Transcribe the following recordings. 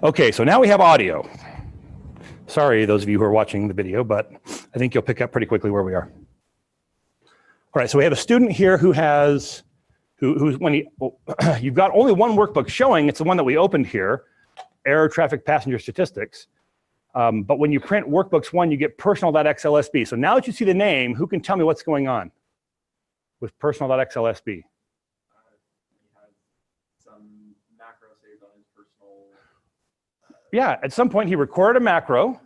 Okay, so now we have audio. Sorry, those of you who are watching the video, but I think you'll pick up pretty quickly where we are. All right, so we have a student here who has, who's when he, you've got only one workbook showing, it's the one that we opened here, error traffic passenger statistics. But when you print workbooks 1, you get personal.xlsb. So now that you see the name, who can tell me what's going on with personal.xlsb? Yeah, at some point he recorded a macro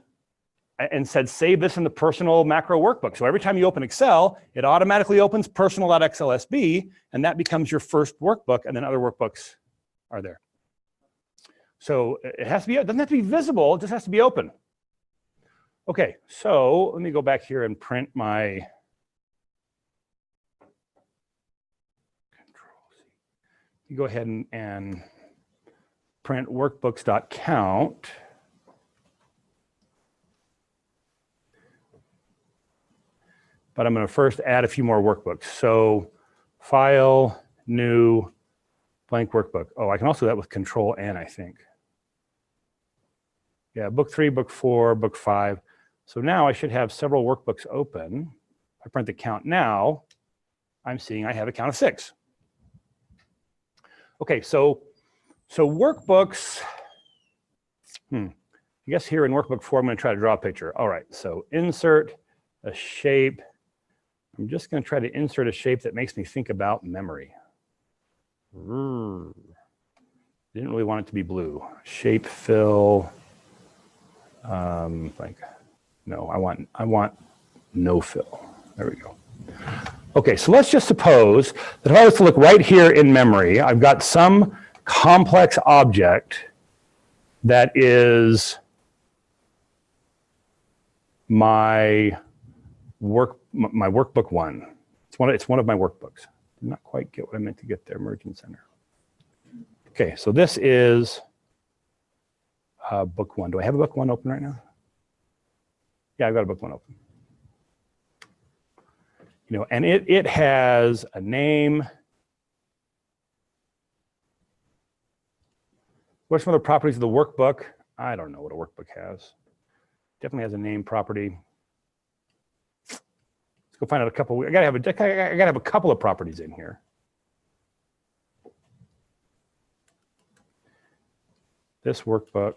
and said, save this in the personal macro workbook. So every time you open Excel, it automatically opens personal.xlsb, and that becomes your first workbook, and then other workbooks are there. So it has to be, it doesn't have to be visible, it just has to be open. Okay, so let me go back here and print my Control-C. You go ahead and print workbooks.count. But I'm going to first add a few more workbooks. So file, new, blank workbook. Oh, I can also do that with Control-N, I think. Yeah, book 3, book 4, book 5. So now I should have several workbooks open. I print the count now. I'm seeing I have a count of 6. Okay, so workbooks, I guess here in workbook 4, I'm going to try to draw a picture. All right, so insert a shape. I'm just going to try to insert a shape that makes me think about memory. Didn't really want it to be blue. Shape fill. Like, no, I want no fill. There we go. Okay, so let's just suppose that if I was to look right here in memory, I've got some complex object that is my workbook 1. It's one of my workbooks. Did not quite get what I meant to get there, Merging Center. Okay, so this is book 1. Do I have a book 1 open right now? Yeah, I've got a book 1 open. You know, and it has a name. What are some of the properties of the workbook? I don't know what a workbook has. Definitely has a name property. Let's go find out a couple. I gotta have a couple of properties in here. This workbook.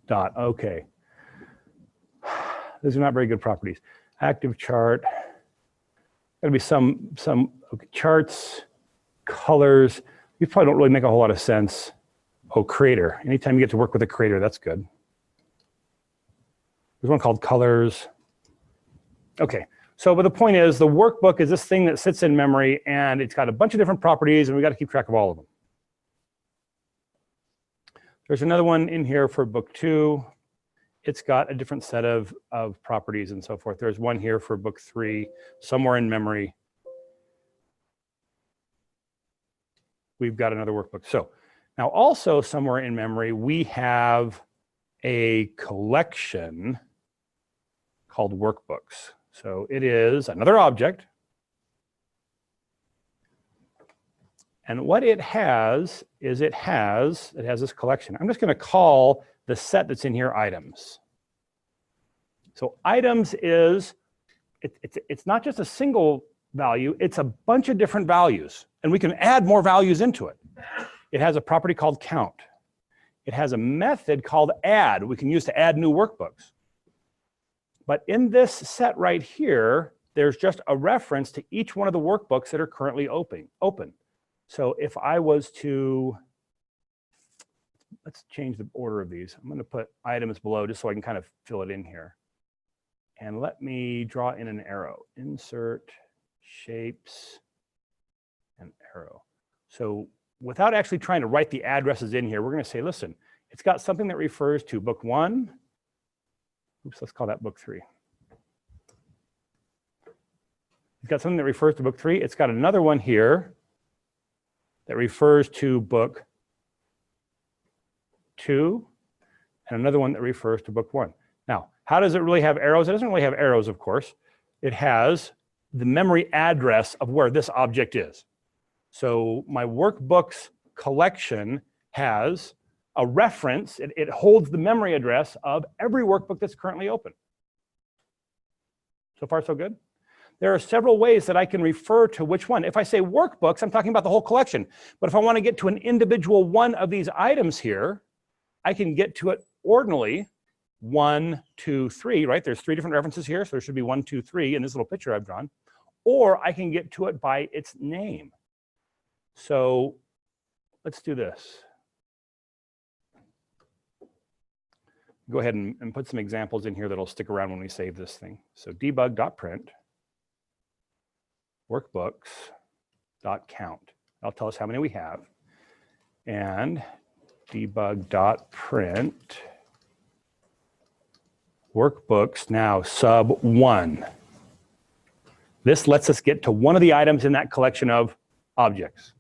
Dot, okay. These are not very good properties. Active chart. Gotta be some okay, charts, colors. These probably don't really make a whole lot of sense. Oh, creator. Anytime you get to work with a creator, that's good. There's one called colors. Okay, so but the point is the workbook is this thing that sits in memory and it's got a bunch of different properties and we got to keep track of all of them. There's another one in here for book 2. It's got a different set of properties and so forth. There's one here for book 3, somewhere in memory. We've got another workbook. So now also somewhere in memory, we have a collection called workbooks. So it is another object. And what it has is it has this collection. I'm just going to call the set that's in here items. So items is, it's not just a single value, it's a bunch of different values. And we can add more values into it. It has a property called count. It has a method called add we can use to add new workbooks. But in this set right here, there's just a reference to each one of the workbooks that are currently open. So if I was to, let's change the order of these. I'm going to put items below just so I can kind of fill it in here. And let me draw in an arrow. Insert, shapes, and arrow. So without actually trying to write the addresses in here, we're going to say, listen, it's got something that refers to book 1. Oops, let's call that book 3. It's got something that refers to book 3. It's got another one here that refers to book 2, and another one that refers to book 1. Now, how does it really have arrows? It doesn't really have arrows, of course. It has the memory address of where this object is. So my workbooks collection has a reference. It holds the memory address of every workbook that's currently open. So far, so good? There are several ways that I can refer to which one. If I say workbooks, I'm talking about the whole collection. But if I want to get to an individual one of these items here, I can get to it ordinally. 1, 2, 3, right? There's 3 different references here, so there should be 1, 2, 3 in this little picture I've drawn. Or I can get to it by its name. So let's do this. Go ahead and put some examples in here that'll stick around when we save this thing. So debug.print workbooks.count. That'll tell us how many we have. And debug.print workbooks now sub 1. This lets us get to one of the items in that collection of objects.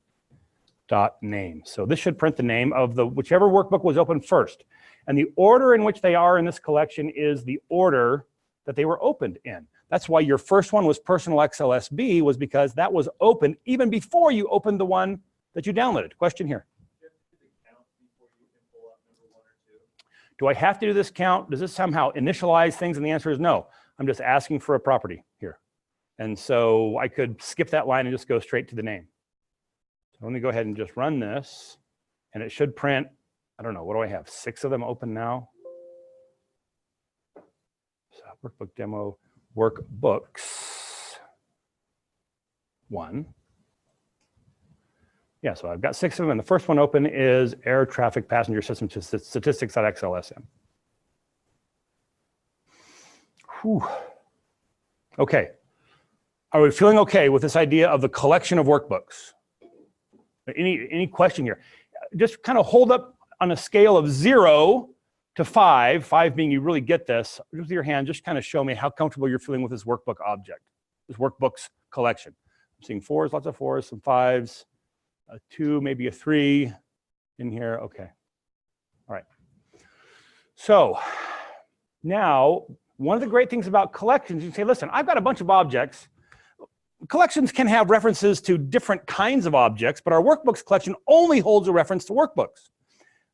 .name. So this should print the name of the whichever workbook was open first. And the order in which they are in this collection is the order that they were opened in. That's why your first one was Personal XLSB, was because that was open even before you opened the one that you downloaded. Question here. Do I have to do this count? Does this somehow initialize things? And the answer is no. I'm just asking for a property here. And so I could skip that line and just go straight to the name. So let me go ahead and just run this. And it should print, I don't know, what do I have? 6 of them open now? So workbook demo, workbooks 1. Yeah, so I've got 6 of them. And the first one open is air traffic passenger system statistics.xlsm. Whew. Okay. Are we feeling okay with this idea of the collection of workbooks? Any question here? Just kind of hold up on a scale of 0 to 5, 5 being you really get this, with your hand, just kind of show me how comfortable you're feeling with this workbook object, this workbooks collection. I'm seeing 4s, lots of 4s, some 5s, a 2, maybe a 3 in here. Okay. All right. So now, one of the great things about collections, you can say, listen, I've got a bunch of objects. Collections can have references to different kinds of objects, but our workbooks collection only holds a reference to workbooks.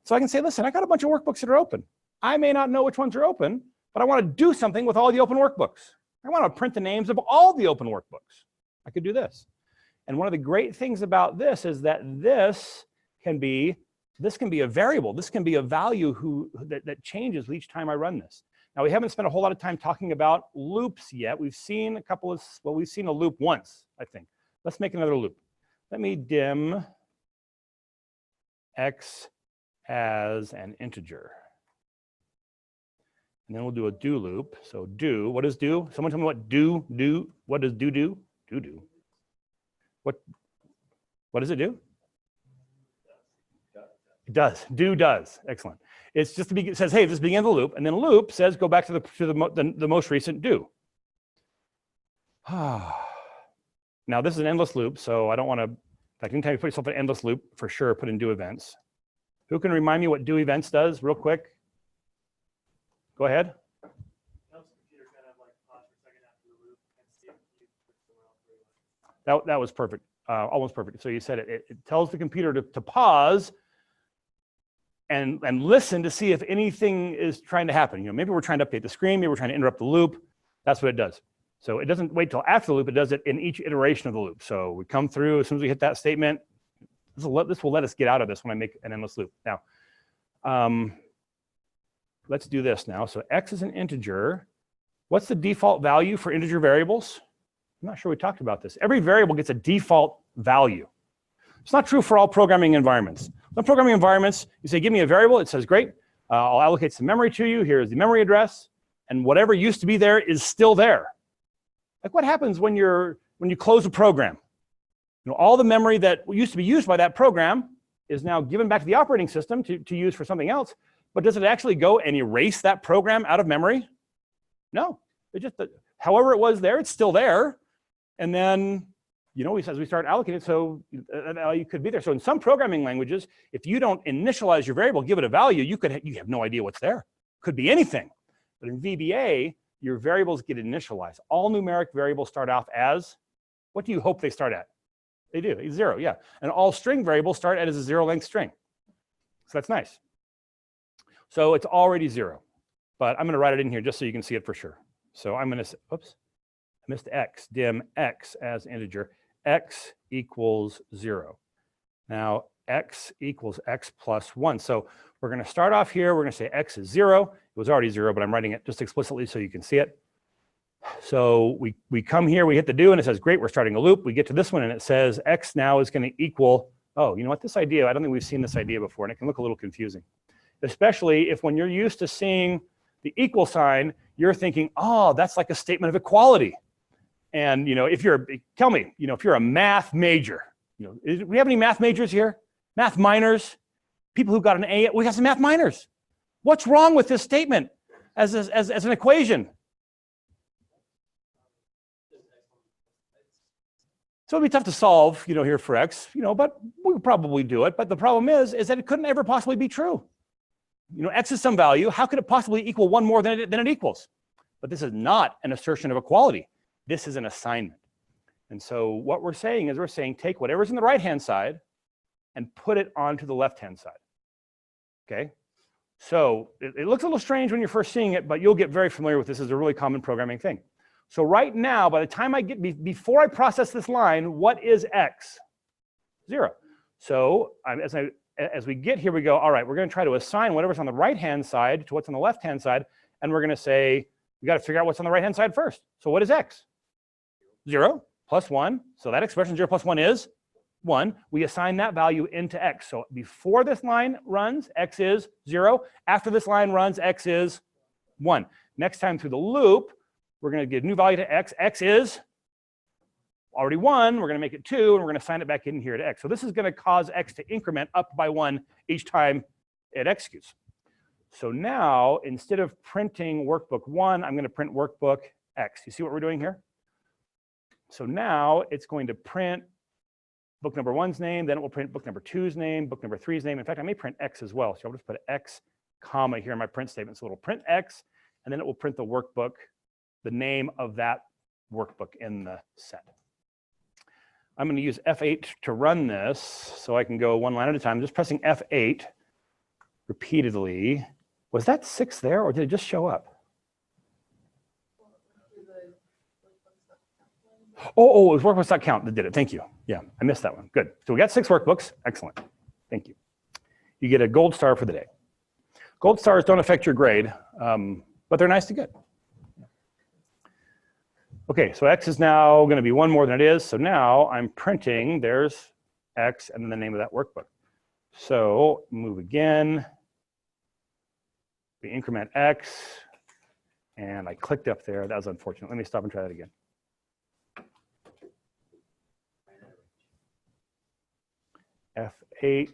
So I can say, listen, I got a bunch of workbooks that are open. I may not know which ones are open, but I want to do something with all the open workbooks. I want to print the names of all the open workbooks. I could do this. And one of the great things about this is that this can be a variable. This can be a value that changes each time I run this. Now, we haven't spent a whole lot of time talking about loops yet. We've seen a couple of, well, we've seen a loop once, I think. Let's make another loop. Let me dim x as an integer. And then we'll do a do loop. So do, what is do? Someone tell me what do, what does do do? Do. What does it do? It does, do does, excellent. It's just, it says, hey, this begins the loop, and then loop says, go back to the most recent do. Now this is an endless loop, so I don't want to, in fact, anytime you put yourself in an endless loop, for sure, put in do events. Who can remind me what do events does real quick? Go ahead. That was perfect, almost perfect. So you said it tells the computer to pause and listen to see if anything is trying to happen. You know, maybe we're trying to update the screen, maybe we're trying to interrupt the loop. That's what it does. So it doesn't wait till after the loop, it does it in each iteration of the loop. So we come through, as soon as we hit that statement, this will let us get out of this when I make an endless loop. Now, let's do this now. So x is an integer. What's the default value for integer variables? I'm not sure we talked about this. Every variable gets a default value. It's not true for all programming environments. Some programming environments, you say, give me a variable. It says, great, I'll allocate some memory to you. Here's the memory address. And whatever used to be there is still there. Like what happens when you close a program? You know, all the memory that used to be used by that program is now given back to the operating system to use for something else. But does it actually go and erase that program out of memory? No. It just, however it was there, it's still there. And then, you know, as we start allocating, so you could be there. So in some programming languages, if you don't initialize your variable, give it a value, you have no idea what's there. Could be anything. But in VBA, your variables get initialized. All numeric variables start off as, what do you hope they start at? They do, 0, yeah. And all string variables start at as a 0-length string. So that's nice. So it's already 0. But I'm going to write it in here just so you can see it for sure. So I'm going to say, oops, I missed x, dim x as integer. X equals 0. Now, x equals x plus 1. So we're going to start off here. We're going to say x is 0. It was already 0, but I'm writing it just explicitly so you can see it. So we come here, we hit the do, and it says, great, we're starting a loop. We get to this one, and it says x now is going to equal, oh, you know what, this idea, I don't think we've seen this idea before, and it can look a little confusing. Especially if when you're used to seeing the equal sign, you're thinking, oh, that's like a statement of equality. And, you know, if you're, tell me, you know, if you're a math major, you know, do we have any math majors here? Math minors? People who got an A, we got some math minors. What's wrong with this statement as an equation? So it'd be tough to solve, you know, here for x, you know, but we could probably do it. But the problem is that it couldn't ever possibly be true. You know, x is some value. How could it possibly equal 1 more than it equals? But this is not an assertion of equality. This is an assignment. And so what we're saying is take whatever's in the right-hand side and put it onto the left-hand side. Okay? So it looks a little strange when you're first seeing it, but you'll get very familiar with this as a really common programming thing. So right now, by the time I get, before I process this line, what is x? 0. So as we get here, we go, all right, we're going to try to assign whatever's on the right-hand side to what's on the left-hand side, and we're going to say, we got to figure out what's on the right-hand side first. So what is x? 0 plus 1. So that expression 0 plus 1 is 1. We assign that value into x. So before this line runs, x is 0. After this line runs, x is 1. Next time through the loop, we're going to give a new value to x. X is already 1. We're going to make it 2, and we're going to assign it back in here to x. So this is going to cause x to increment up by 1 each time it executes. So now, instead of printing workbook 1, I'm going to print workbook x. You see what we're doing here? So now it's going to print book number 1's name, then it will print book number 2's name, book number 3's name. In fact, I may print x as well. So I'll just put x, comma here in my print statement. So it'll print x, and then it will print the workbook, the name of that workbook in the set. I'm going to use F8 to run this so I can go one line at a time. Just pressing F8 repeatedly. Was that 6 there, or did it just show up? Oh, it was workbooks.count that did it. Thank you. Yeah, I missed that one. Good. So we got 6 workbooks. Excellent. Thank you. You get a gold star for the day. Gold stars don't affect your grade, but they're nice to get. Okay, so x is now going to be 1 more than it is. So now I'm printing, there's x and then the name of that workbook. So move again. We increment x. And I clicked up there. That was unfortunate. Let me stop and try that again. F8.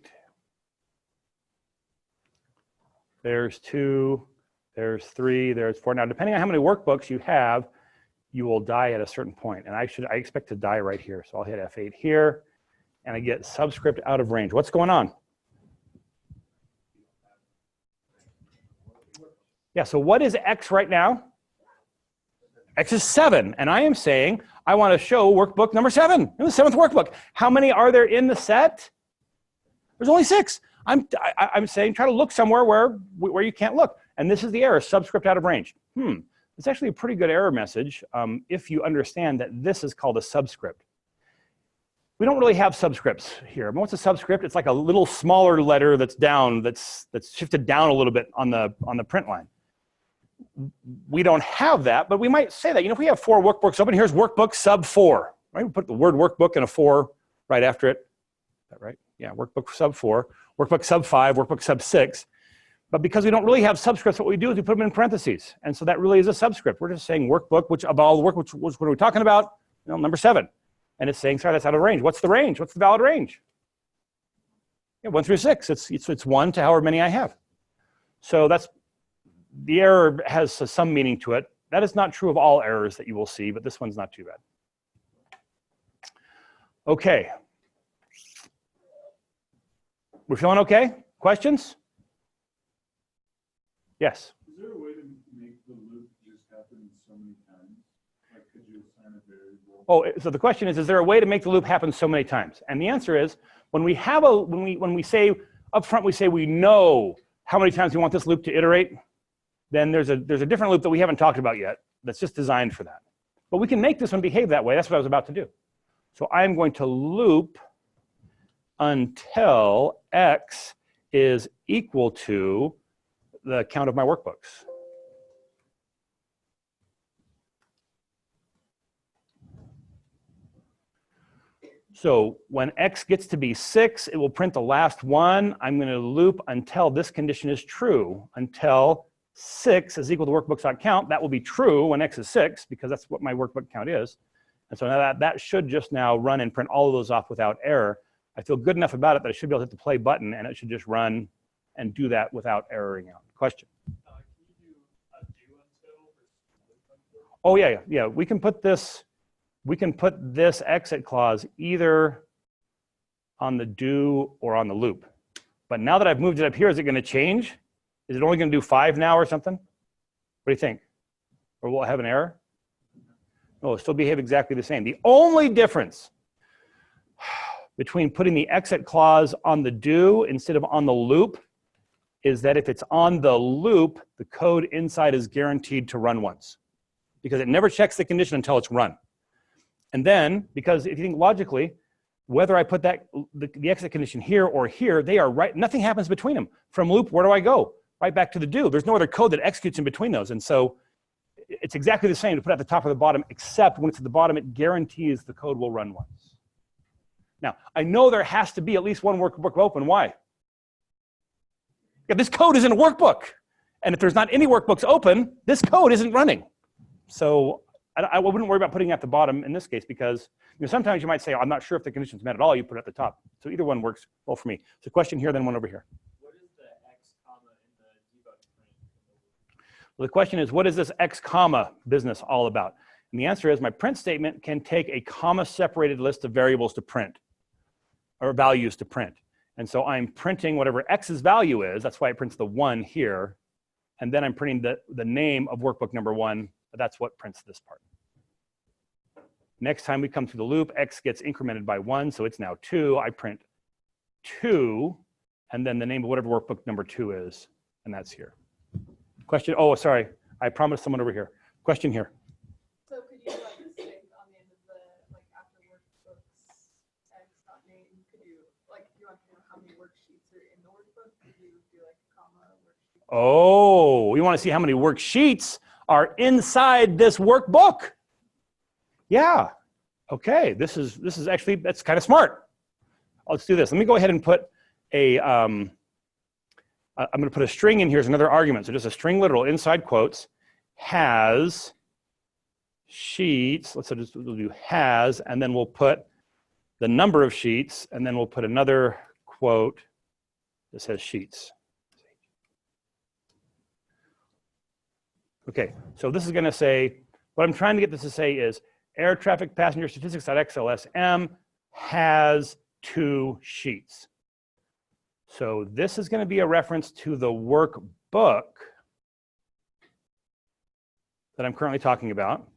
There's 2. There's 3. There's 4. Now, depending on how many workbooks you have, you will die at a certain point. And I expect to die right here. So I'll hit F8 here, and I get subscript out of range. What's going on? Yeah, so what is x right now? X is 7. And I am saying I want to show workbook number 7, the 7th workbook. How many are there in the set? There's only 6. I'm saying try to look somewhere where you can't look. And this is the error, subscript out of range. It's actually a pretty good error message if you understand that this is called a subscript. We don't really have subscripts here. But what's a subscript? It's like a little smaller letter that's down, that's shifted down a little bit on the print line. We don't have that, but we might say that. You know, if we have 4 workbooks open, here's workbook sub 4. Right? We put the word workbook and a 4 right after it. Is that right? Yeah, workbook sub 4, workbook sub 5, workbook sub 6. But because we don't really have subscripts, what we do is we put them in parentheses. And so that really is a subscript. We're just saying workbook, which of all the work, what are we talking about? You know, number 7. And it's saying, sorry, that's out of range. What's the range? What's the valid range? Yeah, 1 through 6. It's 1 to however many I have. So that's, the error has some meaning to it. That is not true of all errors that you will see, but this one's not too bad. Okay. We're feeling okay? Questions? Yes. Is there a way to make the loop just happen so many times? Like, could you assign a variable? Oh, so the question is there a way to make the loop happen so many times? And the answer is, when we have a, when we say up front, we say we know how many times we want this loop to iterate, then there's a different loop that we haven't talked about yet that's just designed for that. But we can make this one behave that way. That's what I was about to do. So I'm going to loop until x is equal to the count of my workbooks. So when x gets to be 6, it will print the last one. I'm going to loop until this condition is true, until 6 is equal to workbooks.count. That will be true when x is 6, because that's what my workbook count is. And so now that should just now run and print all of those off without error. I feel good enough about it that I should be able to hit the play button, and it should just run and do that without erroring out. Question? Can you do a do until? Oh, yeah. We can put this exit clause either on the do or on the loop. But now that I've moved it up here, is it going to change? Is it only going to do 5 now or something? What do you think? Or will it have an error? No, it'll still behave exactly the same. The only difference between putting the exit clause on the do instead of on the loop is that if it's on the loop, the code inside is guaranteed to run once, because it never checks the condition until it's run. And then, because if you think logically, whether I put the exit condition here or here, they are right, nothing happens between them. From loop, where do I go? Right back to the do. There's no other code that executes in between those. And so it's exactly the same to put at the top or the bottom, except when it's at the bottom, it guarantees the code will run once. Now, I know there has to be at least one workbook open. Why? Yeah, this code isn't a workbook. And if there's not any workbooks open, this code isn't running. So I wouldn't worry about putting it at the bottom in this case, because sometimes you might say, oh, I'm not sure if the condition's met at all. You put it at the top. So either one works well for me. So question here, then one over here. What is the x comma in the debug print? Well, the question is, what is this x comma business all about? And the answer is, my print statement can take a comma-separated list of variables to print, or values to print. And so I'm printing whatever x's value is. That's why it prints the 1 here. And then I'm printing the name of workbook number 1. That's what prints this part. Next time we come through the loop, x gets incremented by 1, so it's now 2. I print 2, and then the name of whatever workbook number 2 is, and that's here. Question, oh, sorry, I promised someone over here. Question here. So could you write this thing on the end of the, like after workbooks, x.name, could you, like if you want to know how many worksheets are in the workbook, could you do like a comma worksheet? Oh, you want to see how many worksheets are inside this workbook? Yeah. Okay. This is actually, that's kind of smart. Let's do this. Let me go ahead and put a I'm going to put a string in here as another argument. So just a string literal inside quotes has sheets. Let's just do has, and then we'll put the number of sheets, and then we'll put another quote that says sheets. Okay, so this is going to say, what I'm trying to get this to say is air traffic passenger statistics.xlsm has 2 sheets. So this is going to be a reference to the workbook that I'm currently talking about.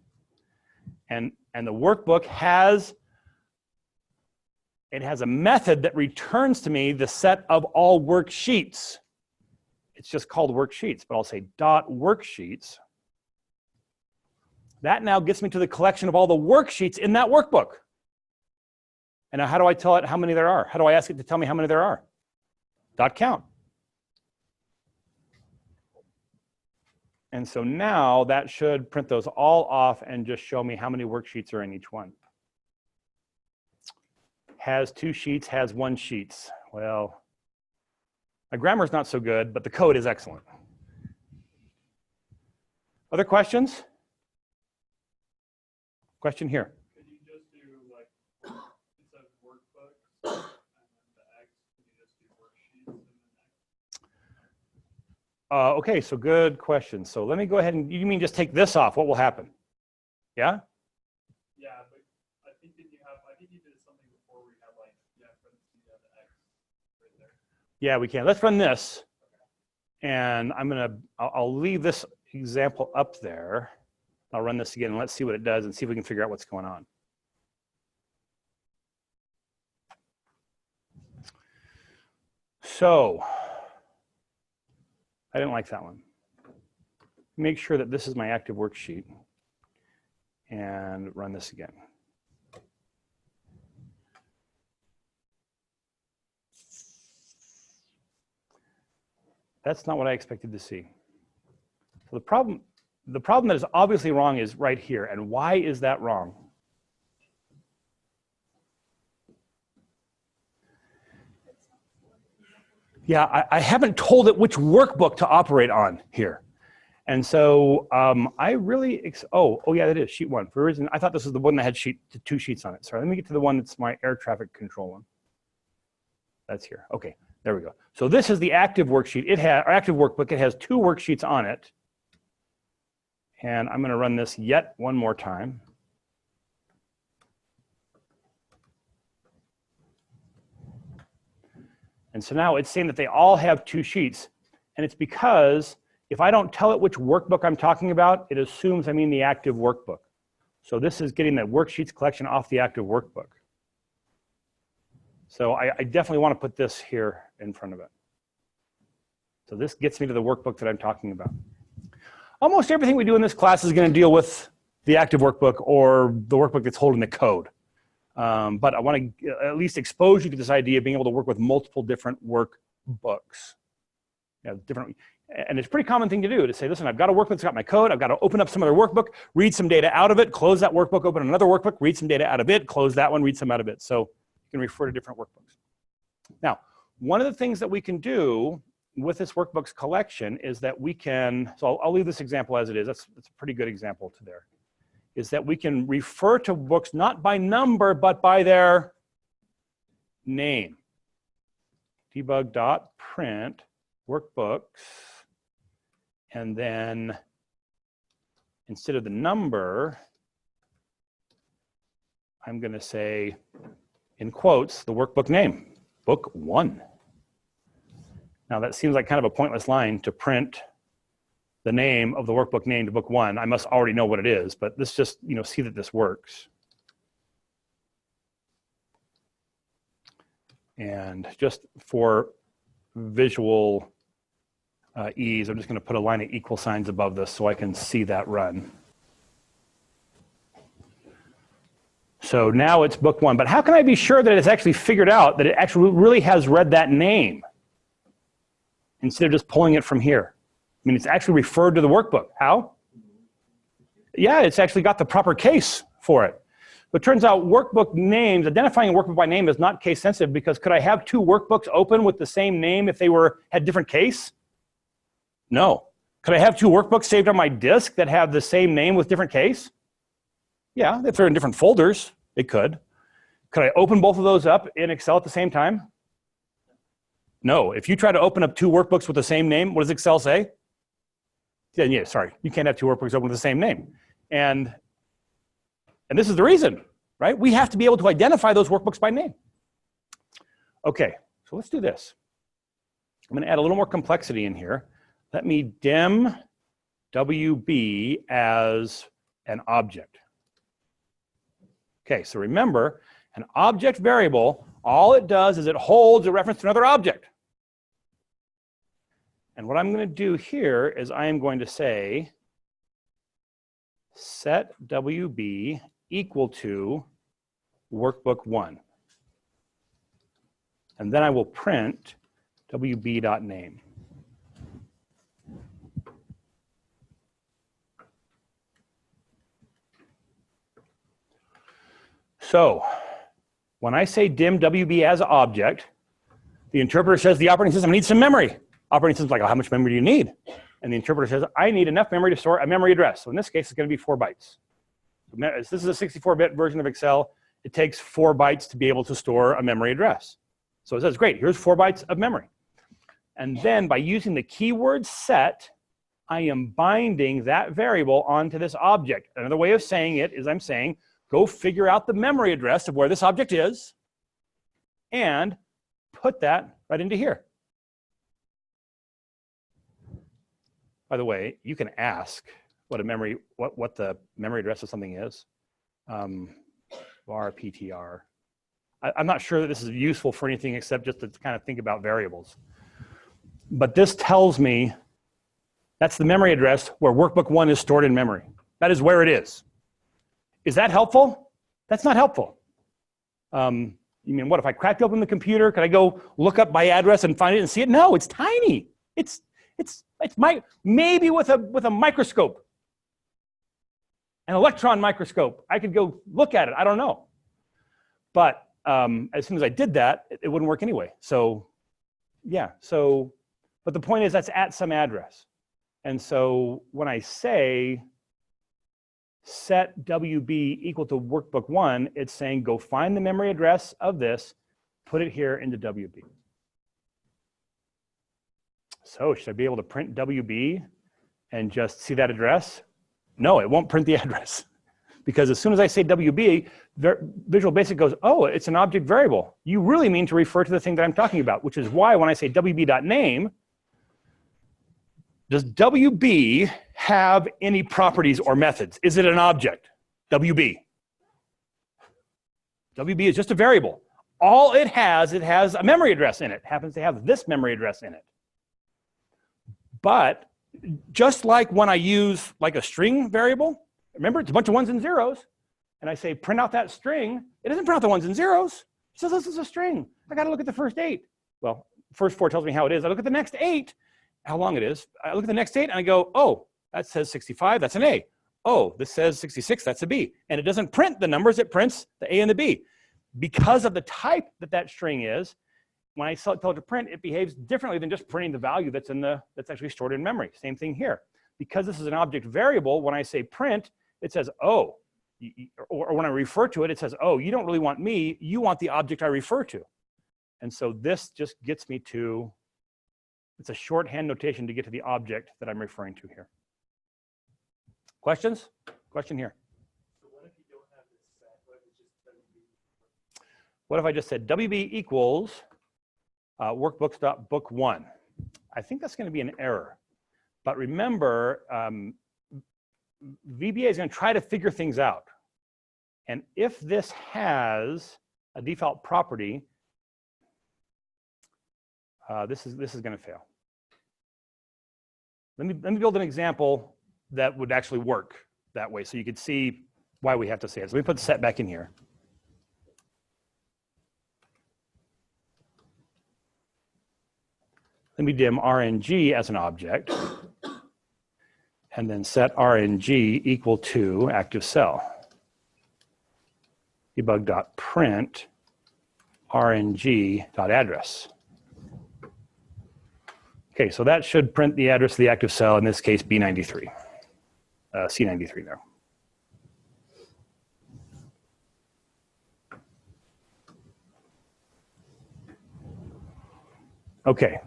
And the workbook has a method that returns to me the set of all worksheets. It's just called worksheets, but I'll say dot worksheets. That now gets me to the collection of all the worksheets in that workbook. And now how do I tell it how many there are? How do I ask it to tell me how many there are? Dot count. And so now that should print those all off and just show me how many worksheets are in each one. Has 2 sheets, has 1 sheets. Well, my grammar's not so good, but the code is excellent. Other questions? Question here. Could you just do like, instead of workbooks and then the x, could you just do worksheets and then x? Okay, so good question. So let me go ahead and, you mean just take this off, what will happen? Yeah? Yeah, but I think you did something before where you had like, the x right there. Yeah, we can. Let's run this. And I'll leave this example up there. I'll run this again and let's see what it does and see if we can figure out what's going on. So I didn't like that one. Make sure that this is my active worksheet and run this again. That's not what I expected to see. So the problem that is obviously wrong is right here. And why is that wrong? Yeah, I haven't told it which workbook to operate on here. And so I really, oh yeah, that is sheet one. For a reason, I thought this was the one that had two sheets on it. Sorry, let me get to the one that's my air traffic control one. That's here. Okay, there we go. So this is the active worksheet. It has, or active workbook. It has two worksheets on it. And I'm going to run this yet one more time. And so now it's saying that they all have two sheets. And it's because if I don't tell it which workbook I'm talking about, it assumes I mean the active workbook. So this is getting the worksheets collection off the active workbook. So I definitely want to put this here in front of it. So this gets me to the workbook that I'm talking about. Almost everything we do in this class is going to deal with the active workbook or the workbook that's holding the code. But I want to at least expose you to this idea of being able to work with multiple different workbooks. Yeah, different, and it's a pretty common thing to do, to say, listen, I've got a workbook that's got my code, I've got to open up some other workbook, read some data out of it, close that workbook, open another workbook, read some data out of it, close that one, read some out of it. So you can refer to different workbooks. Now, one of the things that we can do with this workbooks collection is that we can, so I'll leave this example as it is, that's a pretty good example to there, is that we can refer to books not by number, but by their name. Debug.print workbooks, and then instead of the number, I'm going to say, in quotes, the workbook name, book 1. Now that seems like kind of a pointless line to print the name of the workbook name to book 1. I must already know what it is, but let's just, see that this works. And just for visual ease, I'm just going to put a line of equal signs above this so I can see that run. So now it's book 1, but how can I be sure that it's actually figured out that it actually really has read that name instead of just pulling it from here? I mean, it's actually referred to the workbook. How? Yeah, it's actually got the proper case for it. But it turns out workbook names, identifying a workbook by name is not case sensitive, because could I have two workbooks open with the same name if they had different case? No. Could I have two workbooks saved on my disk that have the same name with different case? Yeah, if they're in different folders, it could. Could I open both of those up in Excel at the same time? No. If you try to open up two workbooks with the same name, what does Excel say? Yeah, sorry, you can't have two workbooks open with the same name. And this is the reason, right? We have to be able to identify those workbooks by name. Okay, so let's do this. I'm going to add a little more complexity in here. Let me dim WB as an object. Okay, so remember, an object variable, all it does is it holds a reference to another object. And what I'm going to do here is I am going to say set WB equal to workbook 1. And then I will print WB.name. So when I say dim WB as an object, the interpreter says the operating system needs some memory. Operating system's like, oh, how much memory do you need? And the interpreter says, I need enough memory to store a memory address. So in this case, it's going to be 4 bytes. This is a 64-bit version of Excel. It takes 4 bytes to be able to store a memory address. So it says, great, here's 4 bytes of memory. And then by using the keyword set, I am binding that variable onto this object. Another way of saying it is I'm saying, go figure out the memory address of where this object is and put that right into here. By the way, you can ask what the memory address of something is. Var PTR. I'm not sure that this is useful for anything except just to kind of think about variables. But this tells me that's the memory address where workbook 1 is stored in memory. That is where it is. Is that helpful? That's not helpful. You mean, what if I cracked open the computer? Could I go look up my address and find it and see it? No, it's tiny. It's maybe with a microscope, an electron microscope. I could go look at it. I don't know. But as soon as I did that, it wouldn't work anyway. So yeah. But the point is that's at some address. And so when I say set WB equal to workbook 1, it's saying go find the memory address of this, put it here into WB. So should I be able to print WB and just see that address? No, it won't print the address. Because as soon as I say WB, Visual Basic goes, oh, it's an object variable. You really mean to refer to the thing that I'm talking about, which is why when I say WB.name, does WB have any properties or methods? Is it an object? WB. WB is just a variable. All it has a memory address in it. It happens to have this memory address in it. But just like when I use like a string variable, remember it's a bunch of ones and zeros, and I say print out that string, it doesn't print out the ones and zeros. It says this is a string. I got to look at the first 8. Well, first 4 tells me how it is. I look at the next 8, how long it is. I look at the next 8 and I go, oh, that says 65, that's an A. Oh, this says 66, that's a B. And it doesn't print the numbers, it prints the A and the B. Because of the type that string is, when I tell it to print, it behaves differently than just printing the value that's actually stored in memory. Same thing here. Because this is an object variable, when I say print, it says, oh, or when I refer to it, it says, oh, you don't really want me, you want the object I refer to. And so this just gets me to, it's a shorthand notation to get to the object that I'm referring to here. Questions? Question here. So what if you don't have this set? What if it's just WB? What if I just said WB equals workbooks.book1? I think that's going to be an error. But remember, VBA is going to try to figure things out. And if this has a default property, this is going to fail. Let me build an example that would actually work that way so you could see why we have to say it. So let me put the set back in here. Let me dim RNG as an object, and then set RNG equal to active cell. Debug.print RNG.address. Okay, so that should print the address of the active cell, in this case B93, C93 there. Okay,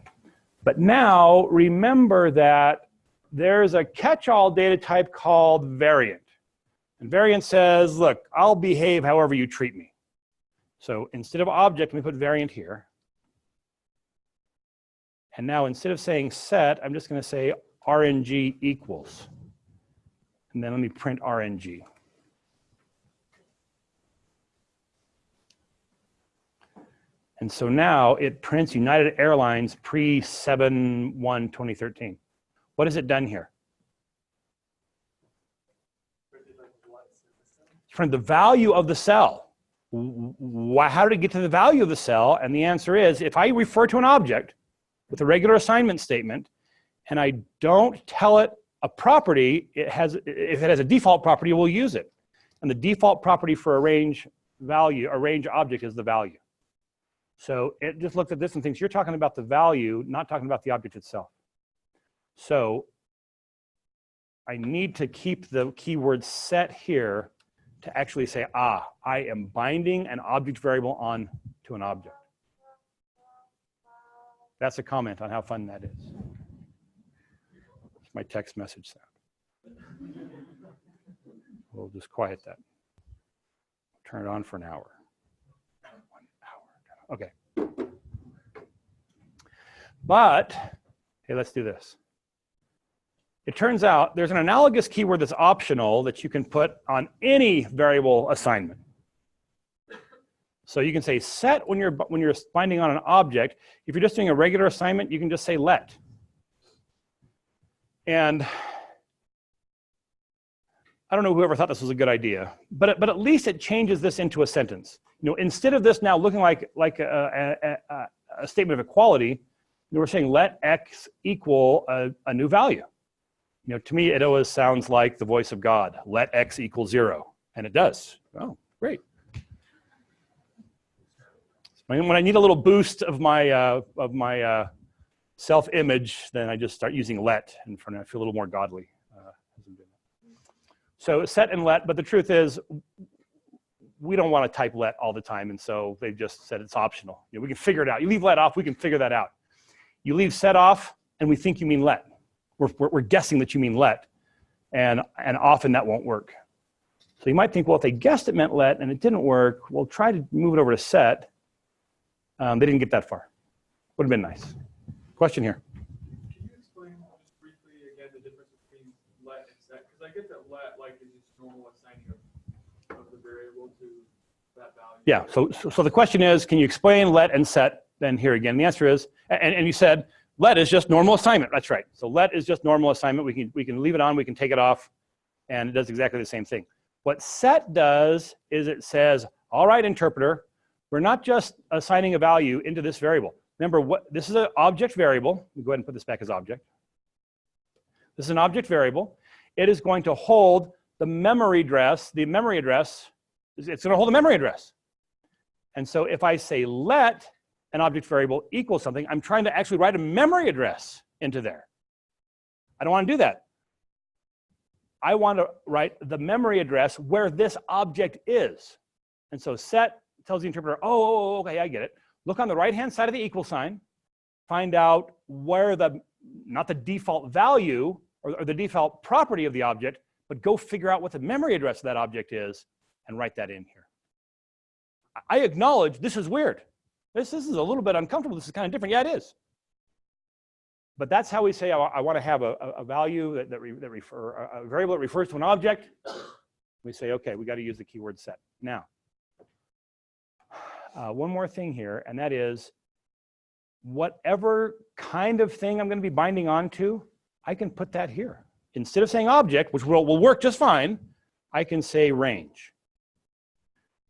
but now remember that there's a catch-all data type called variant. And variant says, look, I'll behave however you treat me. So instead of object, let me put variant here. And now instead of saying set, I'm just going to say RNG equals. And then let me print RNG. And so now it prints United Airlines pre-7/1/2013. What has it done here? Print the value of the cell. How did it get to the value of the cell? And the answer is, if I refer to an object with a regular assignment statement, and I don't tell it a property, if it has a default property, we'll use it. And the default property for a range object is the value. So it just looks at this and thinks you're talking about the value, not talking about the object itself. So I need to keep the keyword set here to actually say, I am binding an object variable on to an object. That's a comment on how fun that is. It's my text message sound. We'll just quiet that. Turn it on for an hour. 1 hour. Okay. But, hey, let's do this. It turns out there's an analogous keyword that's optional that you can put on any variable assignment. So you can say set when you're binding on an object. If you're just doing a regular assignment, you can just say let. And I don't know whoever thought this was a good idea, but at least it changes this into a sentence. You know, instead of this now looking like a statement of equality, we're saying let x equal a new value. You know, to me, it always sounds like the voice of God. Let x equal 0, and it does. Oh, great. When I need a little boost of my self-image, then I just start using let, and I feel a little more godly. So set and let, but the truth is, we don't want to type let all the time, and so they've just said it's optional. You know, we can figure it out. You leave let off, we can figure that out. You leave set off, and we think you mean let. We're guessing that you mean let, and often that won't work. So you might think, well, if they guessed it meant let and it didn't work, we'll try to move it over to set. They didn't get that far. Would have been nice. Question here. Can you explain just briefly again the difference between let and set? Because I get that let is just normal assigning of the variable to that value. Yeah. So the question is, can you explain let and set? Then here again, the answer is, and you said let is just normal assignment. That's right. So let is just normal assignment. We can leave it on. We can take it off, and it does exactly the same thing. What set does is it says, all right, interpreter, we're not just assigning a value into this variable. Remember, this is an object variable. We'll go ahead and put this back as object. This is an object variable. It is going to hold the memory address. The memory address, it's going to hold the memory address. And so if I say let an object variable equals something, I'm trying to actually write a memory address into there. I don't want to do that. I want to write the memory address where this object is. And so set tells the interpreter, oh, okay, I get it. Look on the right-hand side of the equal sign, find out where not the default value or the default property of the object, but go figure out what the memory address of that object is and write that in here. I acknowledge this is weird. This is a little bit uncomfortable. This is kind of different. Yeah, it is. But that's how we say I want to have a value a variable that refers to an object. We say, okay, we got to use the keyword set. Now, one more thing here, and that is whatever kind of thing I'm going to be binding onto, I can put that here. Instead of saying object, which will work just fine, I can say range.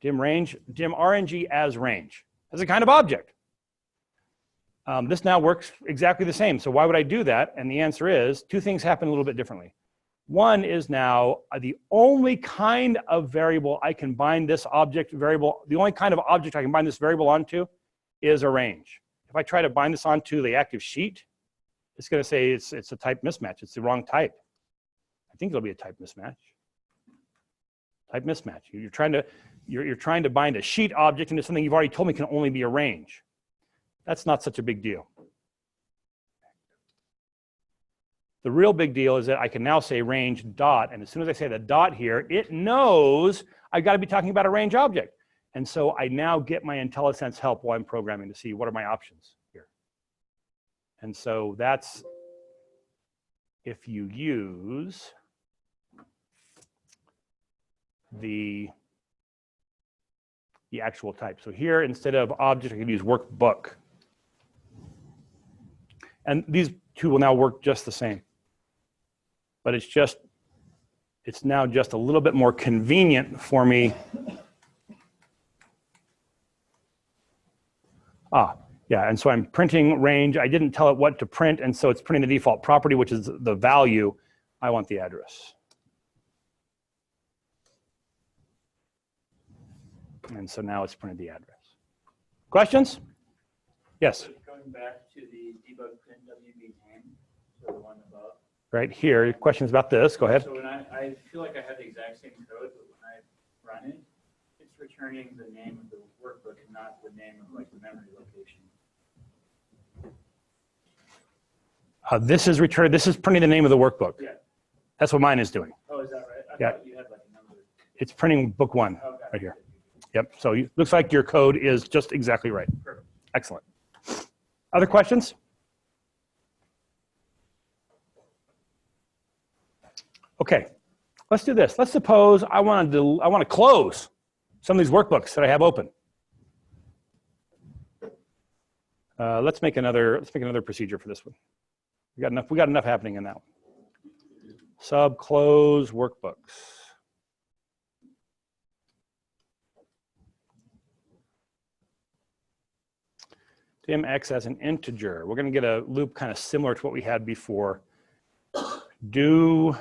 Dim RNG as range. As a kind of object. This now works exactly the same. So why would I do that? And the answer is, two things happen a little bit differently. One is now the only kind of variable I can bind this object variable, the only kind of object I can bind this variable onto is a range. If I try to bind this onto the active sheet, it's going to say it's a type mismatch. It's the wrong type. I think it'll be a type mismatch. Type mismatch. You're trying to bind a sheet object into something you've already told me can only be a range. That's not such a big deal. The real big deal is that I can now say range dot, and as soon as I say the dot here, it knows I've got to be talking about a range object. And so I now get my IntelliSense help while I'm programming to see what are my options here. And so that's if you use the actual type. So here, instead of object, I can use workbook. And these two will now work just the same. But it's now just a little bit more convenient for me. Yeah, and so I'm printing range. I didn't tell it what to print, and so it's printing the default property, which is the value. I want the address. And so now it's printed the address. Questions? Yes? Going back to the debug print WB name, so the one above. Right here, questions about this, go ahead. So when I feel like I have the exact same code, but when I run it, it's returning the name of the workbook and not the name of like the memory location. This is printing the name of the workbook. Yeah. That's what mine is doing. Oh, is that right? I Yeah. thought you had like a number. It's printing book 1 Okay. right here. Yep, so it looks like your code is just exactly right. Perfect. Excellent. Other questions? Okay, let's do this. Let's suppose I want to close some of these workbooks that I have open. Let's make another procedure for this one. We got enough happening in that one. Sub close workbooks. Dim x as an integer. We're going to get a loop kind of similar to what we had before. Do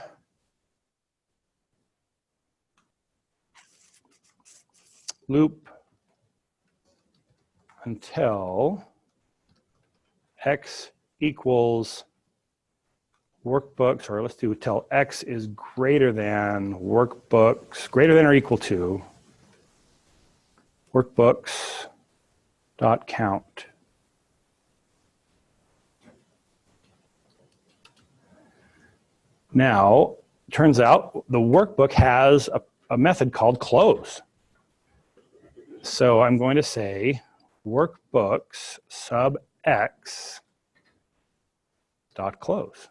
loop until x equals workbooks, or let's do till x is greater than workbooks, greater than or equal to workbooks dot count. Now, turns out the workbook has a method called close. So I'm going to say workbooks sub x dot close.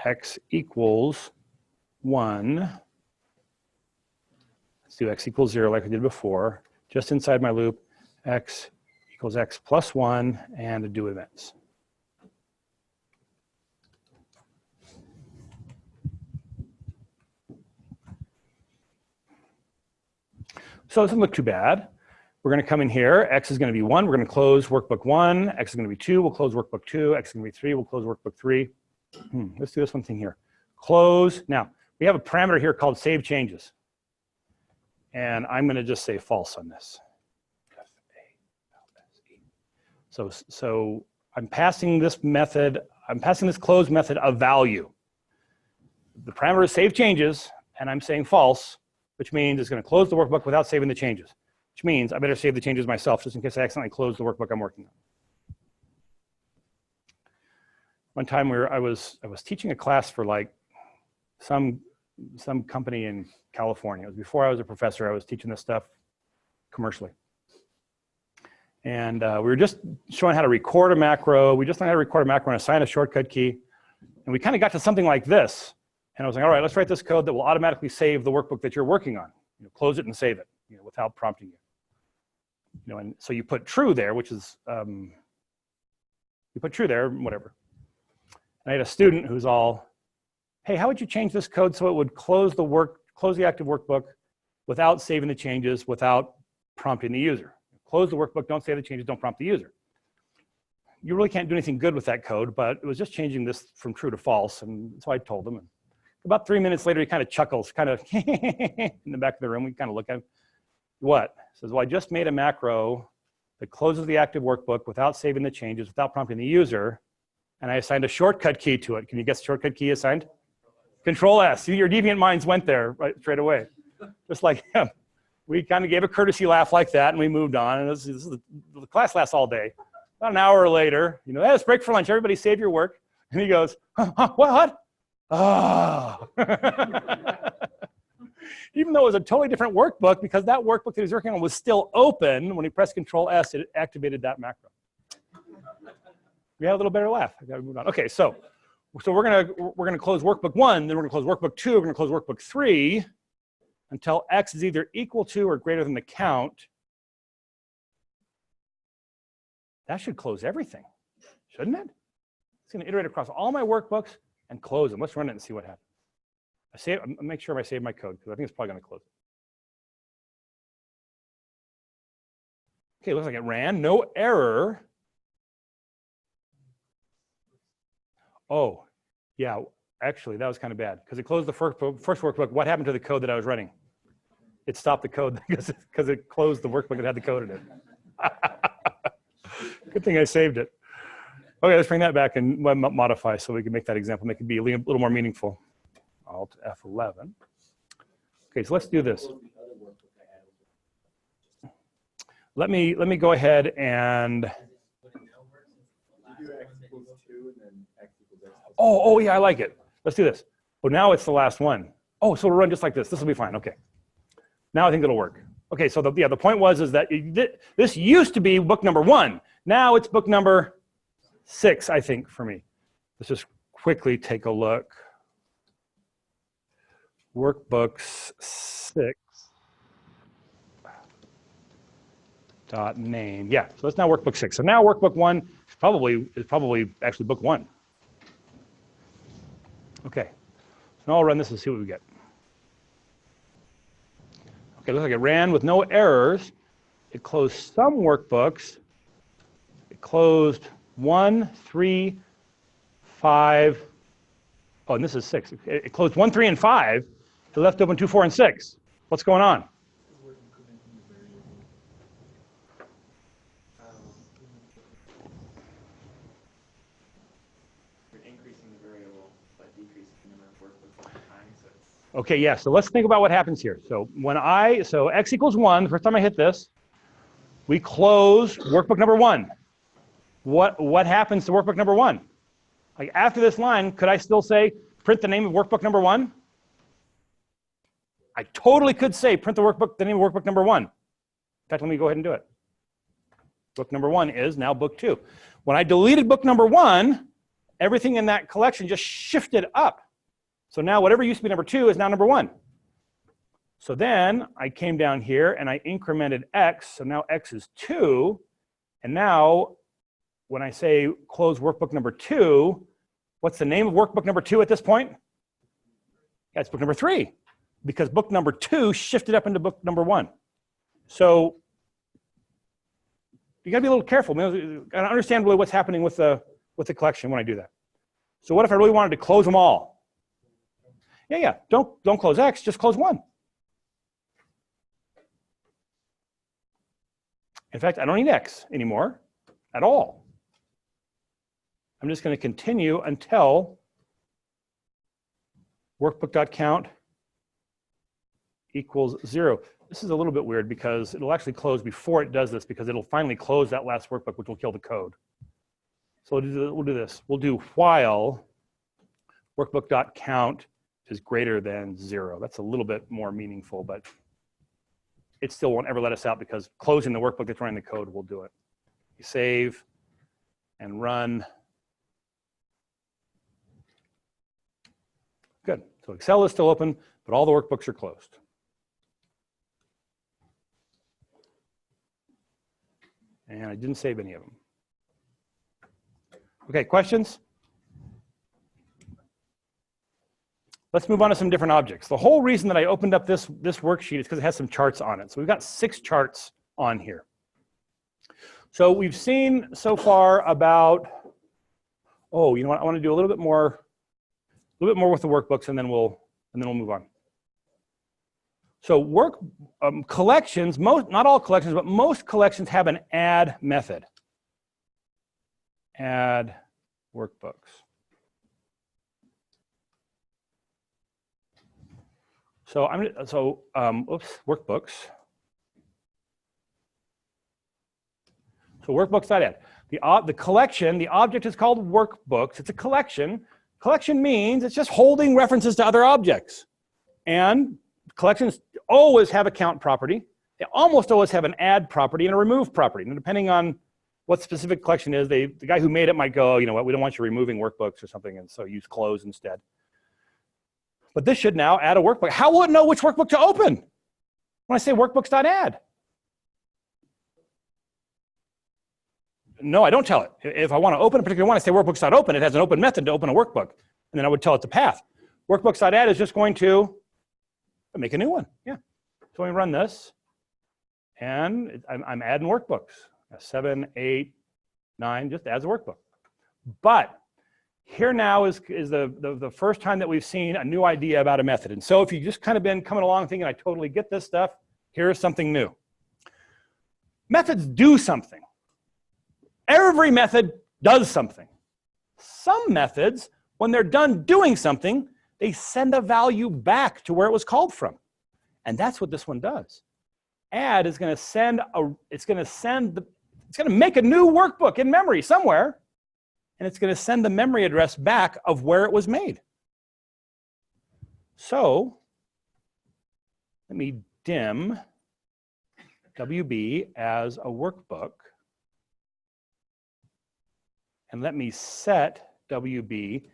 X equals 1. Let's do x equals 0 like we did before. Just inside my loop, x equals x plus 1 and a do events. So it doesn't look too bad. We're going to come in here. X is going to be 1. We're going to close workbook 1. X is going to be 2. We'll close workbook 2. X is going to be 3. We'll close workbook 3. Let's do this one thing here. Close. Now, we have a parameter here called save changes. And I'm going to just say false on this. So I'm passing this method, I'm passing this close method a value. The parameter is save changes, and I'm saying false, which means it's going to close the workbook without saving the changes, which means I better save the changes myself just in case I accidentally close the workbook I'm working on. One time I was teaching a class for like some company in California. It was before I was a professor. I was teaching this stuff commercially. And we were just showing how to record a macro. We just learned how to record a macro and assign a shortcut key. And we kind of got to something like this. And I was like, all right, let's write this code that will automatically save the workbook that you're working on. Close it and save it, without prompting you. And so you put true there, which is, you put true there, whatever. And I had a student who's all, hey, how would you change this code so it would close the active workbook without saving the changes, without prompting the user? Close the workbook, don't save the changes, don't prompt the user. You really can't do anything good with that code, but it was just changing this from true to false, and so I told him. And about 3 minutes later, he kind of chuckles, kind of in the back of the room. We kind of look at him. What? He says, well, I just made a macro that closes the active workbook without saving the changes, without prompting the user, and I assigned a shortcut key to it. Can you guess the shortcut key assigned? Control S. See, your deviant minds went there right straight away. Just like him. We kind of gave a courtesy laugh like that, and we moved on. And the class lasts all day. About an hour later, hey, let's break for lunch. Everybody save your work. And he goes, what? Oh. Even though it was a totally different workbook, because that workbook that he was working on was still open, when he pressed Control S, it activated that macro. We had a little better laugh. I got to move on. Okay, so we're gonna close workbook 1, then we're gonna close workbook 2, we're gonna close workbook 3 until x is either equal to or greater than the count. That should close everything, shouldn't it? It's gonna iterate across all my workbooks and close them. Let's run it and see what happens. I'll make sure I save my code, because I think it's probably gonna close it. Okay, looks like it ran, no error. Oh, yeah, actually, that was kind of bad, because it closed the first workbook. What happened to the code that I was running? It stopped the code because it closed the workbook that had the code in it. Good thing I saved it. Okay, let's bring that back and modify so we can make that example, make it be a little more meaningful. Alt F11. Okay, so let's do this. Let me go ahead and. Oh yeah, I like it. Let's do this. Oh, now it's the last one. Oh, so it'll run just like this. This will be fine. Okay. Now I think it'll work. Okay, so the point was that this used to be book number 1. Now it's book number 6, I think, for me. Let's just quickly take a look. workbooks 6 dot name. Yeah, so it's now workbook 6. So now workbook 1 is probably actually book 1. Okay, so now I'll run this and see what we get. Okay, looks like it ran with no errors. It closed some workbooks. It closed 1, 3, 5. Oh, and this is 6. It closed 1, 3, and 5. It left open 2, 4, and 6. What's going on? Okay, yeah, so let's think about what happens here. So so x equals 1, the first time I hit this, we close workbook number 1. What happens to workbook number 1? Like after this line, could I still say, print the name of workbook number 1? I totally could say, print the name of workbook number 1. In fact, let me go ahead and do it. Book number 1 is now book 2. When I deleted book number 1, everything in that collection just shifted up. So now whatever used to be number 2 is now number 1. So then I came down here and I incremented x. So now x is 2. And now when I say close workbook number 2, what's the name of workbook number 2 at this point? Yeah, it's book number 3. Because book number 2 shifted up into book number 1. So you got to be a little careful. You got to understand really what's happening with the collection when I do that. So what if I really wanted to close them all? Yeah. Don't close X, just close 1. In fact, I don't need X anymore at all. I'm just going to continue until workbook.count equals 0. This is a little bit weird because it'll actually close before it does this because it'll finally close that last workbook, which will kill the code. So we'll do this. We'll do while workbook.count is greater than 0. That's a little bit more meaningful, but it still won't ever let us out because closing the workbook that's running the code will do it. You save and run. Good. So Excel is still open, but all the workbooks are closed. And I didn't save any of them. Okay, questions? Let's move on to some different objects. The whole reason that I opened up this worksheet is because it has some charts on it. So we've got 6 charts on here. So we've seen so far about, oh, you know what? I want to do a little bit more with the workbooks, and then we'll move on. So collections, not all collections, but most collections have an add method. Add workbooks. So workbooks. So workbooks.add. The collection, the object is called workbooks. It's a collection. Collection means it's just holding references to other objects. And collections always have a count property. They almost always have an add property and a remove property. And depending on what specific collection is, the guy who made it might go, oh, you know what, we don't want you removing workbooks or something, and so use close instead. But this should now add a workbook. How will it know which workbook to open when I say workbooks.add? No, I don't tell it. If I want to open a particular one, I say workbooks.open. It has an open method to open a workbook. And then I would tell it the path. Workbooks.add is just going to make a new one. Yeah. So we run this, and I'm adding workbooks. 7, 8, 9, just adds a workbook. But here now is the first time that we've seen a new idea about a method. And so if you've just kind of been coming along thinking, I totally get this stuff, here's something new. Methods do something. Every method does something. Some methods, when they're done doing something, they send a value back to where it was called from. And that's what this one does. Add is going to it's going to make a new workbook in memory somewhere, and it's going to send the memory address back of where it was made. So let me dim WB as a workbook, and let me set WB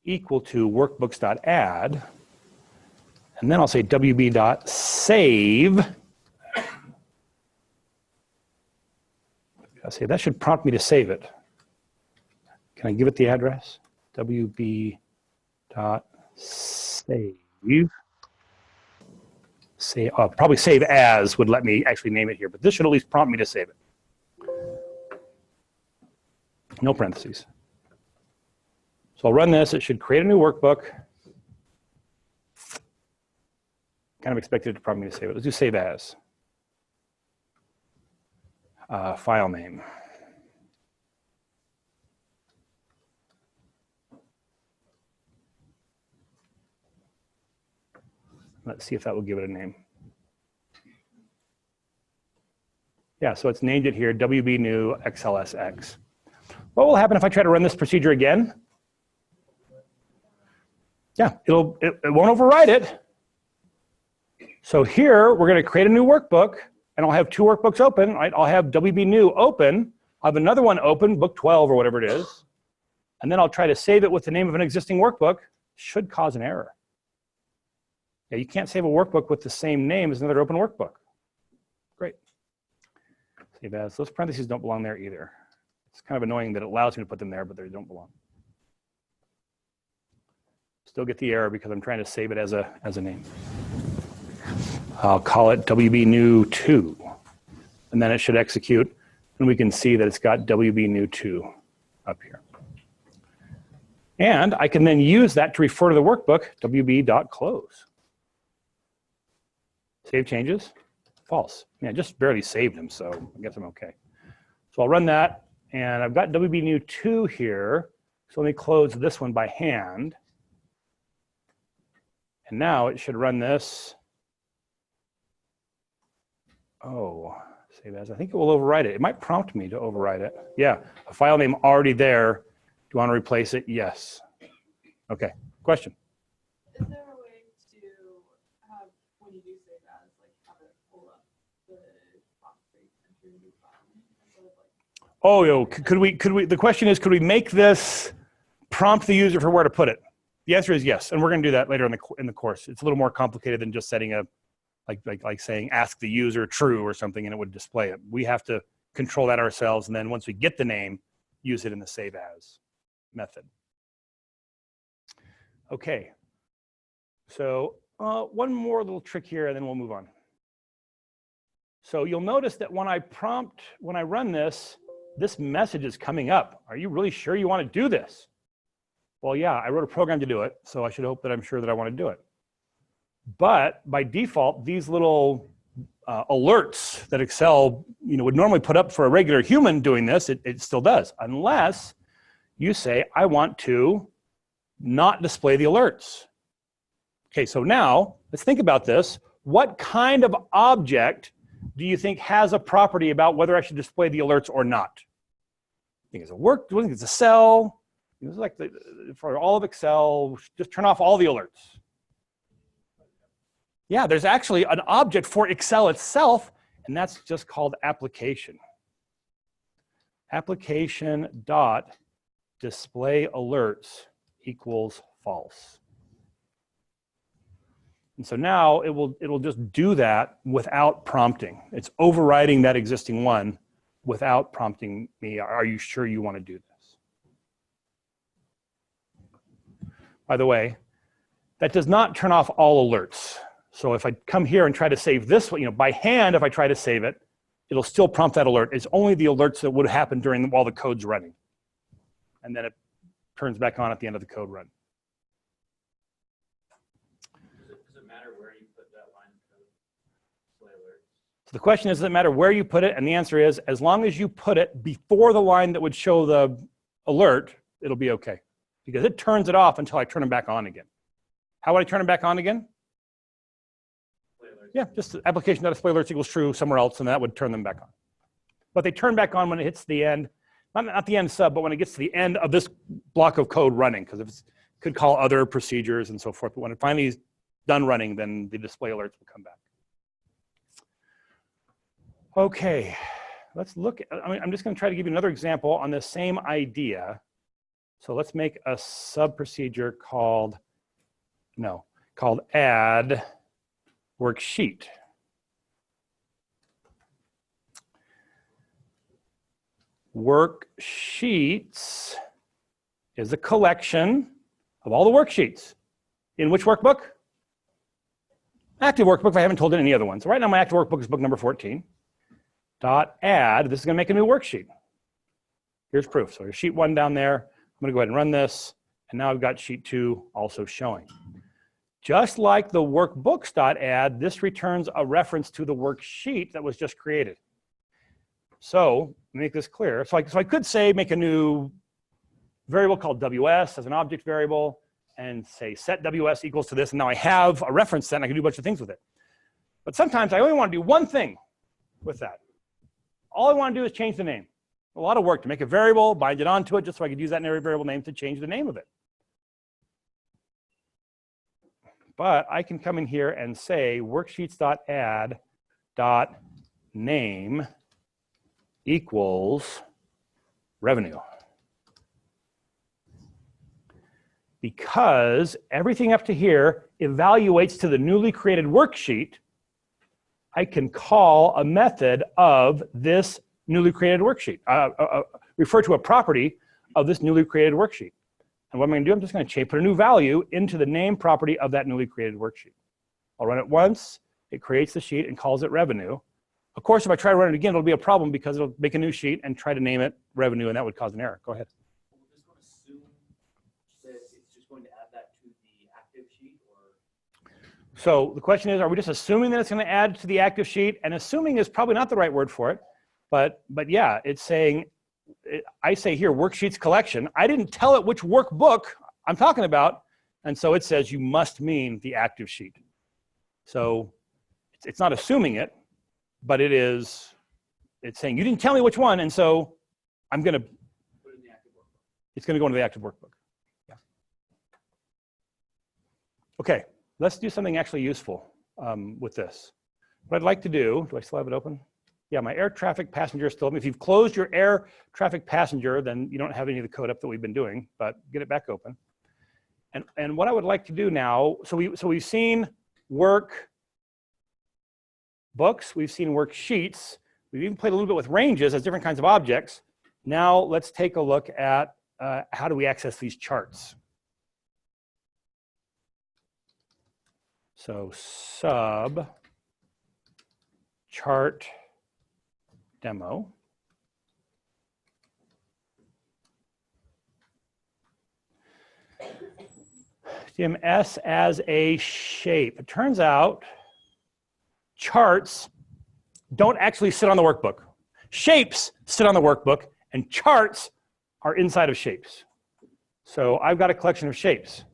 equal to workbooks.add. And then I'll say wb.save. I'll say that should prompt me to save it. Can I give it the address? wb.save. Say, probably save as would let me actually name it here, but this should at least prompt me to save it. No parentheses. So I'll run this. It should create a new workbook. Kind of expected it to prompt me to save it. Let's do save as. File name. Let's see if that will give it a name. Yeah, so it's named it here, WB new XLSX. What will happen if I try to run this procedure again? Yeah, it won't override it. So here, we're going to create a new workbook, and I'll have two workbooks open. Right? I'll have WB new open. I'll have another one open, book 12 or whatever it is. And then I'll try to save it with the name of an existing workbook. Should cause an error. Yeah, you can't save a workbook with the same name as another open workbook. Great. Save as. Those parentheses don't belong there either. It's kind of annoying that it allows me to put them there, but they don't belong. Still get the error because I'm trying to save it as a name. I'll call it WB new 2. And then it should execute. And we can see that it's got WB new 2 up here. And I can then use that to refer to the workbook, wb.close. Save changes, false. Yeah, I just barely saved them, so I guess I'm okay. So I'll run that, and I've got WB new 2 here. So let me close this one by hand. And now it should run this. Oh, save as. I think it will override it. It might prompt me to override it. Yeah, a file name already there. Do you want to replace it? Yes. Okay, question. Is there a way to have, when you do save as, like have it pull up the box where you enter a new file instead of like? Oh, yo, could we, the question is, could we make this prompt the user for where to put it? The answer is yes, and we're going to do that later in the course. It's a little more complicated than just setting a, like saying ask the user true or something and it would display it. We have to control that ourselves, and then once we get the name, use it in the save as method. Okay, so one more little trick here and then we'll move on. So you'll notice that when I run this, this message is coming up. Are you really sure you want to do this? Well, yeah, I wrote a program to do it, so I should hope that I'm sure that I want to do it. But by default, these little alerts that Excel would normally put up for a regular human doing this, it still does, unless you say, I want to not display the alerts. Okay, so now let's think about this. What kind of object do you think has a property about whether I should display the alerts or not? I think it's a work, I think it's a cell. It's like for all of Excel, just turn off all the alerts. Yeah, there's actually an object for Excel itself, and that's just called application. Application dot display alerts equals false. And so now it'll just do that without prompting. It's overriding that existing one without prompting me, are you sure you want to do this? By the way, that does not turn off all alerts. So if I come here and try to save this one, by hand, if I try to save it, it'll still prompt that alert. It's only the alerts that would happen while the code's running. And then it turns back on at the end of the code run. Does it matter where you put that line of code? Display alerts. So the question is, does it matter where you put it? And the answer is, as long as you put it before the line that would show the alert, it'll be okay. Because it turns it off until I turn them back on again. How would I turn them back on again? Yeah, just application.display alerts equals true somewhere else, and that would turn them back on. But they turn back on when it hits the end, not the end sub, but when it gets to the end of this block of code running, because it could call other procedures and so forth. But when it finally is done running, then the display alerts will come back. Okay, let's look at, I'm just going to try to give you another example on the same idea. So let's make a sub procedure called, no. called add worksheet. Worksheets is a collection of all the worksheets. In which workbook? Active workbook, if I haven't told it any other one. So right now my active workbook is book number 14. Dot add, this is gonna make a new worksheet. Here's proof. So here's sheet 1 down there. I'm gonna go ahead and run this. And now I've got sheet 2 also showing. Just like the workbooks.add, this returns a reference to the worksheet that was just created. So to make this clear, so I could say make a new variable called WS as an object variable and say set WS equals to this, and now I have a reference set and I can do a bunch of things with it. But sometimes I only want to do one thing with that. All I want to do is change the name. A lot of work to make a variable, bind it onto it, just so I could use that in every variable name to change the name of it. But I can come in here and say worksheets.add.name equals revenue. Because everything up to here evaluates to the newly created worksheet, I can call a method of this newly created worksheet, refer to a property of this newly created worksheet. And what I'm going to do, I'm just going to put a new value into the name property of that newly created worksheet. I'll run it once, it creates the sheet and calls it revenue. Of course, if I try to run it again, it'll be a problem because it'll make a new sheet and try to name it revenue, and that would cause an error. Go ahead. We're just going to assume that it's just going to add that to the active sheet, or? So the question is, are we just assuming that it's going to add to the active sheet? And assuming is probably not the right word for it, but yeah, it's saying, I say here, worksheets collection. I didn't tell it which workbook I'm talking about, and so it says you must mean the active sheet. So it's not assuming it, but it's saying you didn't tell me which one, and so I'm going to put it in the active workbook. It's going to go into the active workbook. Yeah. Okay, let's do something actually useful with this. What I'd like to do I still have it open? Yeah, my air traffic passenger is still open. If you've closed your air traffic passenger, then you don't have any of the code up that we've been doing, but get it back open. And what I would like to do now, so we've seen work books, we've seen worksheets, we've even played a little bit with ranges as different kinds of objects. Now let's take a look at how do we access these charts. So sub chart demo. DMS as a shape. It turns out charts don't actually sit on the workbook. Shapes sit on the workbook, and charts are inside of shapes. So I've got a collection of shapes.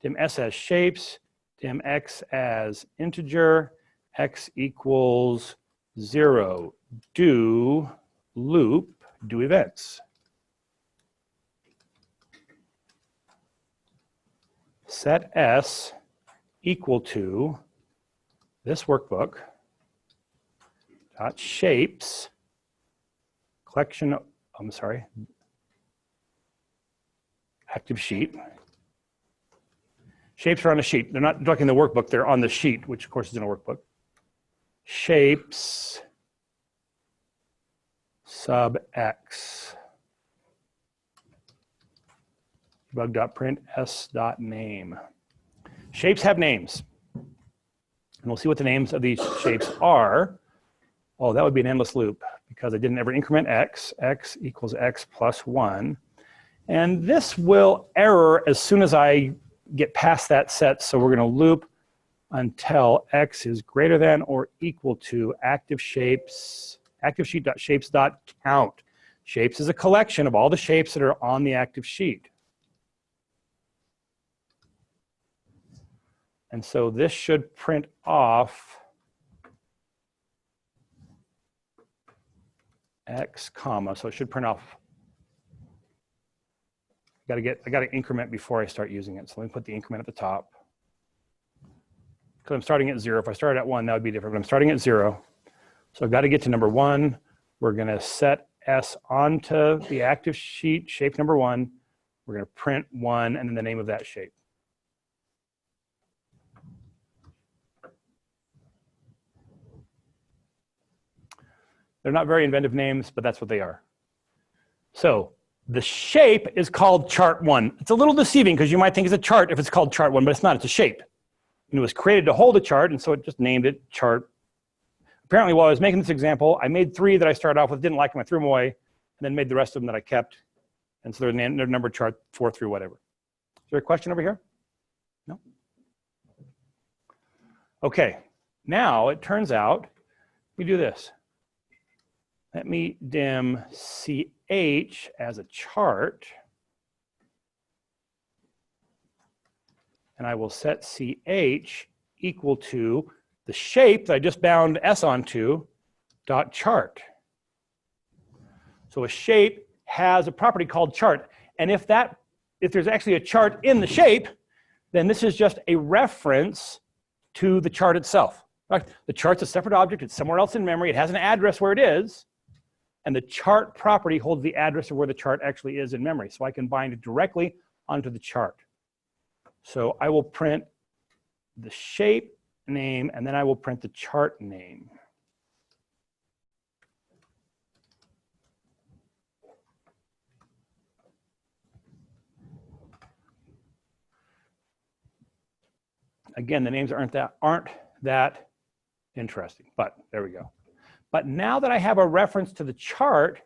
DMS as shapes, DMX as integer, x equals 0. Do loop, do events. Set S equal to this workbook dot shapes collection, active sheet. Shapes are on a sheet. They're not talking the workbook, they're on the sheet, which of course is in a workbook. Shapes sub x. Debug.print s.name. Shapes have names. And we'll see what the names of these shapes are. Oh, that would be an endless loop because I didn't ever increment x. X equals x plus 1. And this will error as soon as I get past that set. So we're going to loop until x is greater than or equal to active shapes, active sheet.shapes.count. Shapes is a collection of all the shapes that are on the active sheet. And so this should print off x comma, so it should print off. I got to increment before I start using it. So let me put the increment at the top. Because I'm starting at 0. If I started at 1, that would be different, but I'm starting at 0. So I've got to get to number 1. We're going to set S onto the active sheet, shape number 1. We're going to print 1 and then the name of that shape. They're not very inventive names, but that's what they are. So the shape is called chart 1. It's a little deceiving because you might think it's a chart if it's called chart 1, but it's not. It's a shape. And it was created to hold a chart, and so it just named it chart. Apparently, while I was making this example, I made 3 that I started off with, didn't like them, I threw them away, and then made the rest of them that I kept. And so they're numbered chart 4 through whatever. Is there a question over here? No? Okay, now it turns out we do this. Let me dim CH as a chart. And I will set CH equal to the shape that I just bound S onto, dot chart. So a shape has a property called chart. And if there's actually a chart in the shape, then this is just a reference to the chart itself. The chart's a separate object. It's somewhere else in memory. It has an address where it is. And the chart property holds the address of where the chart actually is in memory. So I can bind it directly onto the chart. So I will print the shape name, and then I will print the chart name. Again, the names aren't that interesting, but there we go. But now that I have a reference to the chart,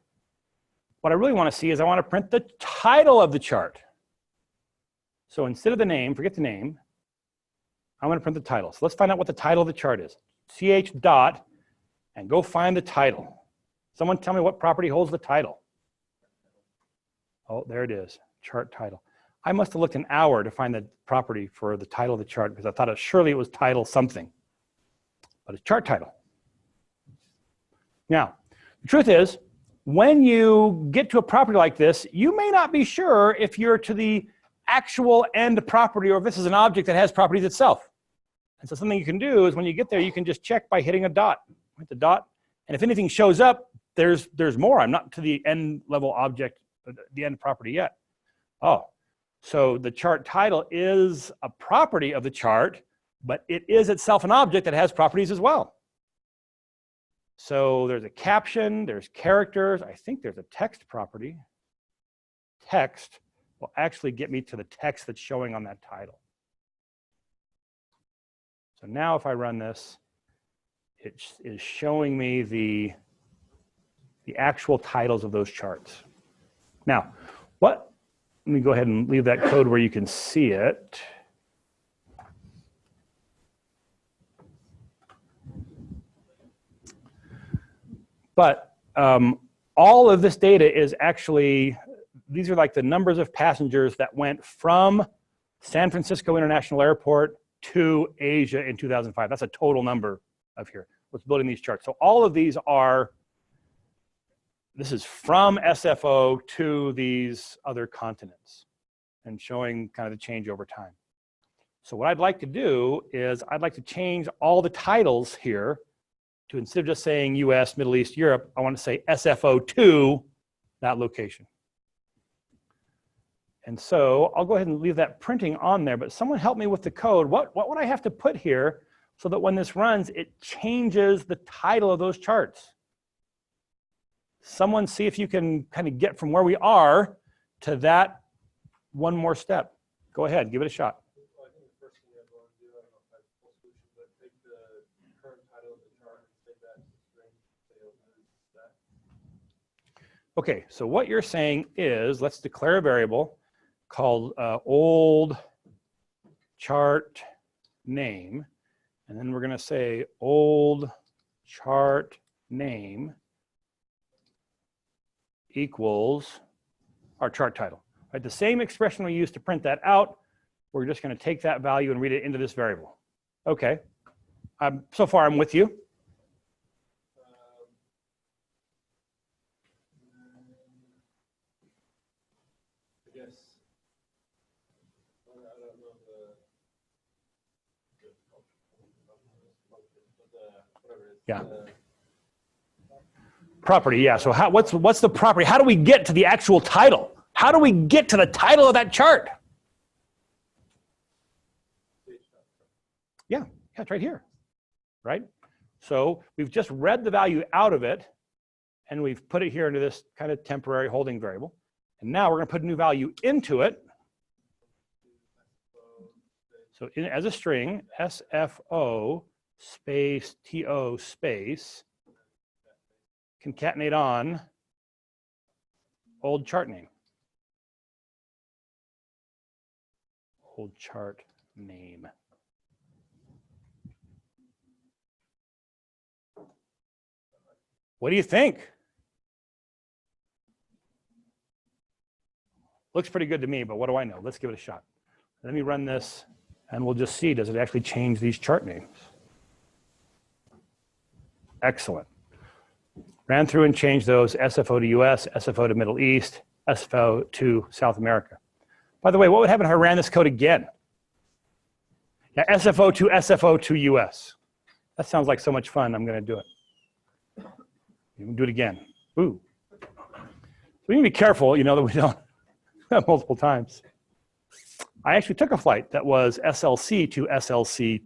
what I really want to see is I want to print the title of the chart. So instead of the name, forget the name, I'm going to print the title. So let's find out what the title of the chart is. CH dot, and go find the title. Someone tell me what property holds the title. Oh, there it is, chart title. I must have looked an hour to find the property for the title of the chart because I thought surely it was title something. But it's chart title. Now, the truth is, when you get to a property like this, you may not be sure if you're to the actual end property or if this is an object that has properties itself. And so something you can do is when you get there, you can just check by hitting a dot. Hit the dot, and if anything shows up, there's more. I'm not to the end level object, the end property yet. Oh, so the chart title is a property of the chart, but it is itself an object that has properties as well. So there's a caption, there's characters, I think there's a text property. Text will actually get me to the text that's showing on that title. So now if I run this, it is showing me the actual titles of those charts. Now, let me go ahead and leave that code where you can see it. But all of this data is actually, these are like the numbers of passengers that went from San Francisco International Airport to Asia in 2005. That's a total number of here. What's building these charts. So all of these are, this is from SFO to these other continents and showing kind of the change over time. So what I'd like to do is I'd like to change all the titles here to, instead of just saying US, Middle East, Europe, I want to say SFO to that location. And so I'll go ahead and leave that printing on there, but someone help me with the code. What would I have to put here so that when this runs, it changes the title of those charts? Someone see if you can kind of get from where we are to that one more step. Go ahead, give it a shot. I think the first thing I'd want to do, I don't know if that's a full solution, but take the current title of the chart and say that to string, say that. Okay, so what you're saying is, let's declare a variable called old chart name, and then we're going to say old chart name equals our chart title. Right, the same expression we used to print that out, we're just going to take that value and read it into this variable. Okay, so far I'm with you. I guess, I don't know whatever it is. Yeah. Property, yeah. So what's the property? How do we get to the actual title? How do we get to the title of that chart? Yeah, it's right here, right? So we've just read the value out of it, and we've put it here into this kind of temporary holding variable. And now we're going to put a new value into it. So as a string, SFO space TO space concatenate on old chart name. Old chart name. What do you think? Looks pretty good to me, but what do I know? Let's give it a shot. Let me run this, and we'll just see, does it actually change these chart names? Excellent. Ran through and changed those, SFO to US, SFO to Middle East, SFO to South America. By the way, what would happen if I ran this code again? Yeah, SFO to US. That sounds like so much fun, I'm gonna do it. You can do it again. Ooh. So we need to be careful, you know, that we don't multiple times. I actually took a flight that was SLC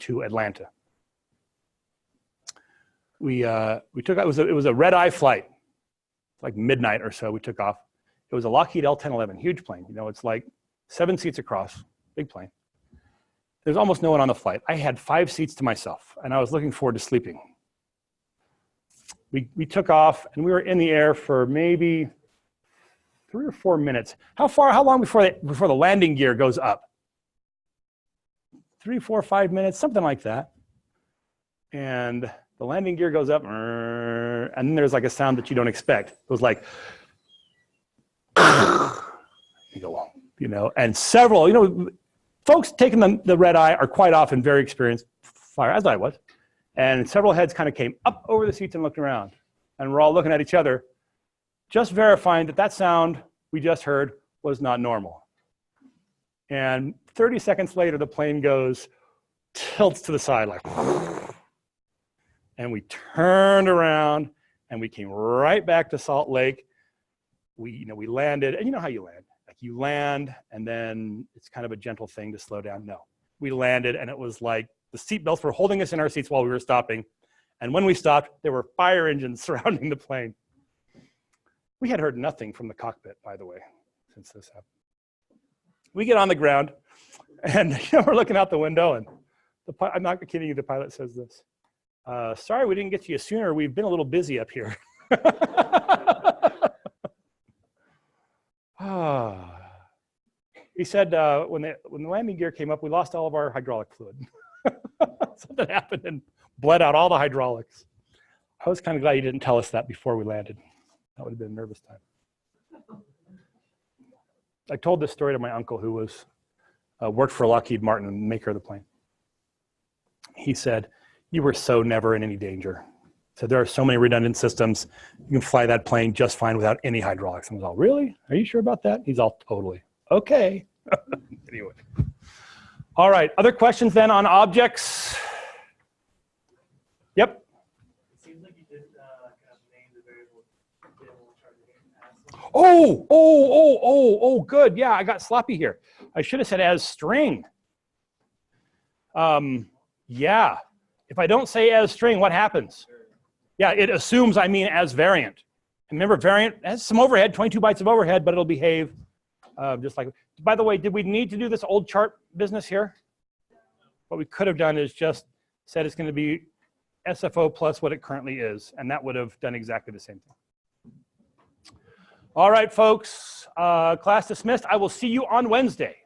to Atlanta. We took, it was a red-eye flight, like midnight or so we took off. It was a Lockheed L-1011, huge plane. You know, it's like 7 seats across, big plane. There's almost no one on the flight. I had 5 seats to myself, and I was looking forward to sleeping. We took off, and we were in the air for maybe 3 or 4 minutes. How long before the landing gear goes up? 3, 4, 5 minutes, something like that. And the landing gear goes up, and then there's like a sound that you don't expect. It was like, you know, and several, you know, folks taking the red eye are quite often very experienced flyer, as I was. And several heads kind of came up over the seats and looked around. And we're all looking at each other, just verifying that that sound we just heard was not normal. And 30 seconds later, the plane goes, tilts to the side like, and we turned around and we came right back to Salt Lake. We landed, and you know how you land. Like you land and then it's kind of a gentle thing to slow down. No, we landed and it was like the seat belts were holding us in our seats while we were stopping. And when we stopped, there were fire engines surrounding the plane. We had heard nothing from the cockpit, by the way, since this happened. We get on the ground and we're looking out the window and I'm not kidding you, the pilot says this. Sorry we didn't get to you sooner. We've been a little busy up here. He said when the landing gear came up, we lost all of our hydraulic fluid. Something happened and bled out all the hydraulics. I was kind of glad you didn't tell us that before we landed. That would have been a nervous time. I told this story to my uncle who was worked for Lockheed Martin, maker of the plane. He said, "You were so never in any danger." So there are so many redundant systems. You can fly that plane just fine without any hydraulics. I was all, really? Are you sure about that? He's all, totally. Okay. Anyway. All right, other questions then on objects? Yep. It seems like you did kind of name the variable chart as. Oh, good. Yeah, I got sloppy here. I should have said as string. Yeah. If I don't say as string, what happens? Yeah, it assumes I mean as variant. And remember, variant has some overhead, 22 bytes of overhead, but it'll behave just like. By the way, did we need to do this old chart business here? What we could have done is just said it's going to be SFO plus what it currently is, and that would have done exactly the same thing. All right, folks, class dismissed. I will see you on Wednesday.